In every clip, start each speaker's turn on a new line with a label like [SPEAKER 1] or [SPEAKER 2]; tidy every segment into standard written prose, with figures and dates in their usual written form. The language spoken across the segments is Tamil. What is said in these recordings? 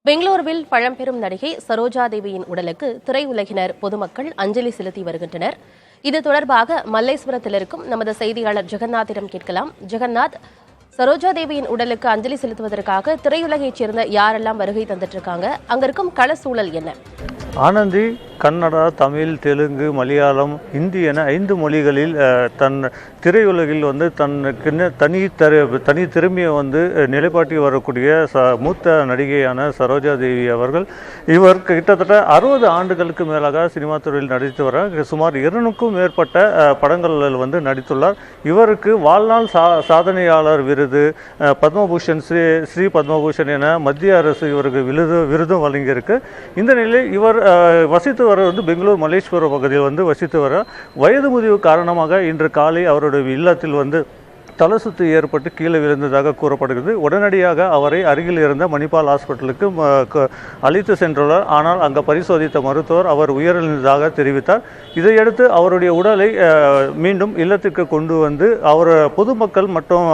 [SPEAKER 1] பெங்களூருவில் பழம்பெரும் நடிகை சரோஜா தேவியின் உடலுக்கு திரையுலகினர் பொதுமக்கள் அஞ்சலி செலுத்தி வருகின்றனர். இது தொடர்பாக மல்லேஸ்வரத்தில் இருக்கும் நமது செய்தியாளர் ஜெகநாத்திடம் கேட்கலாம். ஜெகநாத், சரோஜா தேவியின் உடலுக்கு அஞ்சலி செலுத்துவதற்காக திரையுலகைச் சேர்ந்த யாரெல்லாம் வருகை தந்துட்டு இருக்காங்க? அங்க இருக்கும் கள சூழல் என்ன?
[SPEAKER 2] ஆனந்தி கன்னடா, தமிழ், தெலுங்கு, மலையாளம், இந்தி என 5 மொழிகளில் தன் திரையுலகில் தனி திறமையை நிலைப்பாட்டி வரக்கூடிய மூத்த நடிகையான சரோஜா தேவி அவர்கள் இவர் கிட்டத்தட்ட 60 ஆண்டுகளுக்கு மேலாக சினிமா துறையில் நடித்து வர சுமார் 200க்கும் மேற்பட்ட படங்களில் நடித்துள்ளார். இவருக்கு வாழ்நாள் சாதனையாளர் விருது, பத்மபூஷன், ஸ்ரீ பத்மபூஷன் என மத்திய அரசு இவருக்கு விருதும் வழங்கியிருக்கு. இந்த நிலையில் இவர் வசித்து வர பெங்களூர் மல்லேஸ்வரம் பகுதியில் வசித்து வர வயது முதிர்வு காரணமாக இன்று காலை அவருடைய இல்லத்தில் தலை சுத்து ஏற்பட்டு கீழே விழுந்ததாக கூறப்படுகிறது. உடனடியாக அவரை அருகில் இருந்த மணிபால் ஹாஸ்பிட்டலுக்கு அழைத்து சென்றுள்ளார். ஆனால் அங்கே பரிசோதித்த மருத்துவர் அவர் உயிரிழந்ததாக தெரிவித்தார். இதையடுத்து அவருடைய உடலை மீண்டும் இல்லத்திற்கு கொண்டு அவர் பொதுமக்கள் மற்றும்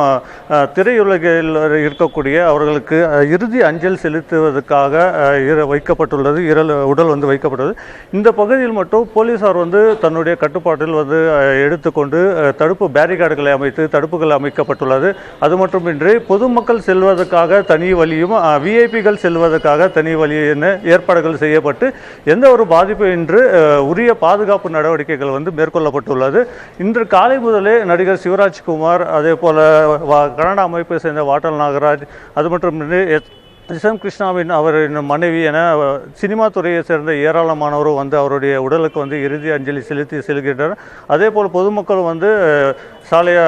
[SPEAKER 2] திரையுலகில் இருக்கக்கூடிய அவர்களுக்கு இறுதி அஞ்சல் செலுத்துவதற்காக வைக்கப்பட்டுள்ளது. உடல் வைக்கப்பட்டது. இந்த பகுதியில் மட்டும் போலீசார் தன்னுடைய கட்டுப்பாட்டில் எடுத்துக்கொண்டு தடுப்பு பேரிகார்டுகளை அமைத்து தடுப்புகள் அமைக்கப்பட்டுள்ளது. அது மட்டுமின்றி பொதுமக்கள் செல்வதற்காக தனி வழியும் விஐபிகள் செல்வதற்காக தனி வழி என ஏற்பாடுகள் செய்யப்பட்டு எந்த ஒரு பாதிப்பு இன்றி உரிய பாதுகாப்பு நடவடிக்கைகள் மேற்கொள்ளப்பட்டுள்ளது. இன்று காலை முதலே நடிகர் சிவராஜ்குமார், அதே போல கன்னடா அமைப்பை சேர்ந்த வாட்டல் நாகராஜ், அது மட்டுமின்றி கிருஷ்ணாவின் அவரின் மனைவி என சினிமா துறையை சேர்ந்த ஏராளமானவரும் அவருடைய உடலுக்கு இறுதி அஞ்சலி செலுத்தி செல்கின்றனர். அதே போல் பொதுமக்கள் சாலைய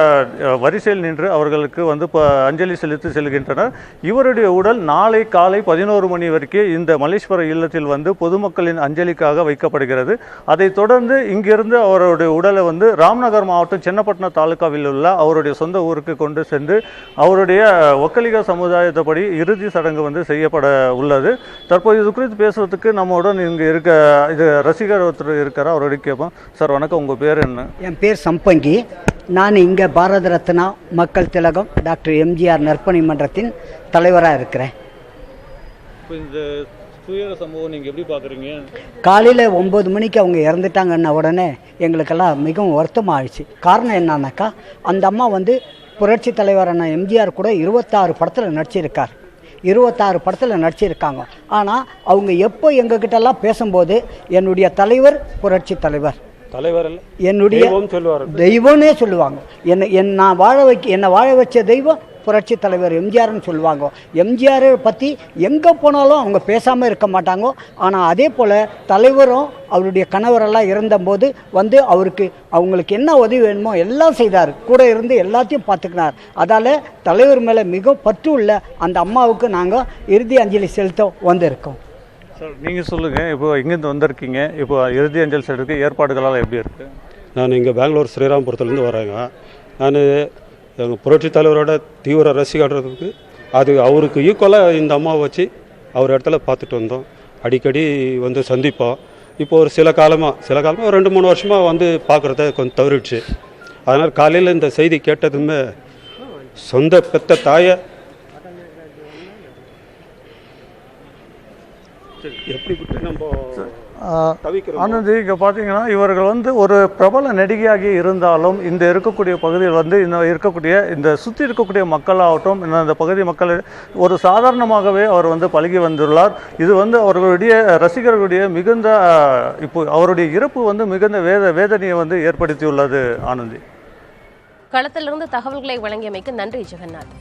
[SPEAKER 2] வரிசையில் நின்று அவர்களுக்கு அஞ்சலி செலுத்தி செல்கின்றனர். இவருடைய உடல் நாளை காலை 11 மணி வரைக்கும் இந்த மல்லேஸ்வர இல்லத்தில் பொதுமக்களின் அஞ்சலிக்காக வைக்கப்படுகிறது. அதைத் தொடர்ந்து இங்கிருந்து அவருடைய உடலை ராம்நகர் மாவட்டம் சென்னப்பட்டினம் தாலுகாவில் உள்ள அவருடைய சொந்த ஊருக்கு கொண்டு சென்று அவருடைய ஒக்கலிக சமுதாயத்தைப்படி இறுதி சடங்கு செய்யப்பட உள்ளது. தற்போது இது குறித்து பேசுவதற்கு நம்முடன் இங்கு ரசிகர் ஒருத்தர் இருக்கிறார். அவருடைய கேட்போம். சார் வணக்கம், உங்கள் பேர் என்ன?
[SPEAKER 3] என் பேர் சம்பங்கி. நான் இங்கே பாரத ரத்னா மக்கள் திலகம் டாக்டர் எம்ஜிஆர் நற்பணி மன்றத்தின் தலைவராக இருக்கிறேன்.
[SPEAKER 2] இந்த துயர சம்பவம் நீங்கள் எப்படி பார்க்குறீங்க?
[SPEAKER 3] காலையில் 9 மணிக்கு அவங்க இறந்துட்டாங்கன்ன உடனே எங்களுக்கெல்லாம் மிகவும் வருத்தமாக ஆயிடுச்சு. காரணம் என்னன்னாக்கா, அந்த அம்மா புரட்சி தலைவரான எம்ஜிஆர் கூட 26 படத்தில் நடிச்சிருக்கார். 26 படத்தில் நடிச்சிருக்காங்க. ஆனால் அவங்க எப்போ எங்ககிட்டலாம் பேசும்போது என்னுடைய தலைவர் புரட்சி தலைவர், என்னுடைய தெய்வம்னே சொல்லுவாங்க. என்னை வாழ வச்ச தெய்வம் புரட்சி தலைவர் எம்ஜிஆர்னு சொல்லுவாங்க. எம்ஜிஆரை பற்றி எங்கே போனாலும் அவங்க பேசாமல் இருக்க மாட்டாங்க. ஆனால் அதே போல் தலைவரும் அவருடைய கணவரெல்லாம் இறந்தபோது அவங்களுக்கு என்ன உதவி வேணுமோ எல்லாம் செய்தார். கூட இருந்து எல்லாத்தையும் பார்த்துக்கினார். அதால் தலைவர் மேலே மிக பற்று உள்ள அந்த அம்மாவுக்கு நாங்கள் இறுதி அஞ்சலி செலுத்த வந்திருக்கோம்.
[SPEAKER 2] சார், நீங்கள் சொல்லுங்கள், இப்போ இங்கேருந்து வந்திருக்கீங்க, இப்போ இறுதி அஞ்சல் செலுத்த ஏற்பாடுகளால் எப்படி இருக்குது?
[SPEAKER 4] நான் இங்கே பெங்களூர் ஸ்ரீராம்புரத்துலேருந்து வரேங்க. நான் எங்கள் புரட்சி தலைவரோட தீவிர ரசிகர்களுக்கு அவருக்கு ஈக்குவலாக இந்த அம்மாவை வச்சு அவர் இடத்துல பார்த்துட்டு வந்தோம். அடிக்கடி சந்திப்போம். இப்போ ஒரு சில காலமாக 2-3 வருஷமாக பார்க்குறத கொஞ்சம் தவறிடுச்சு. அதனால் காலையில் இந்த செய்தி கேட்டதுமே சொந்த பெத்த தாயை எப்படி நம்ம
[SPEAKER 2] ஆனந்தி, இங்கே பார்த்தீங்கன்னா இவர்கள் ஒரு பிரபல நடிகையாகி இருந்தாலும் இந்த இருக்கக்கூடிய பகுதியில் இருக்கக்கூடிய இந்த சுற்றி இருக்கக்கூடிய மக்களாகட்டும், இந்த பகுதி மக்கள் ஒரு சாதாரணமாகவே அவர் பழகி வந்துள்ளார். இது அவர்களுடைய ரசிகர்களுடைய மிகுந்த இப்போ அவருடைய இறப்பு மிகுந்த வேதனையை ஏற்படுத்தியுள்ளது. ஆனந்தி,
[SPEAKER 1] களத்திலிருந்து தகவல்களை வழங்கியமைக்கு நன்றி ஜெகநாத்.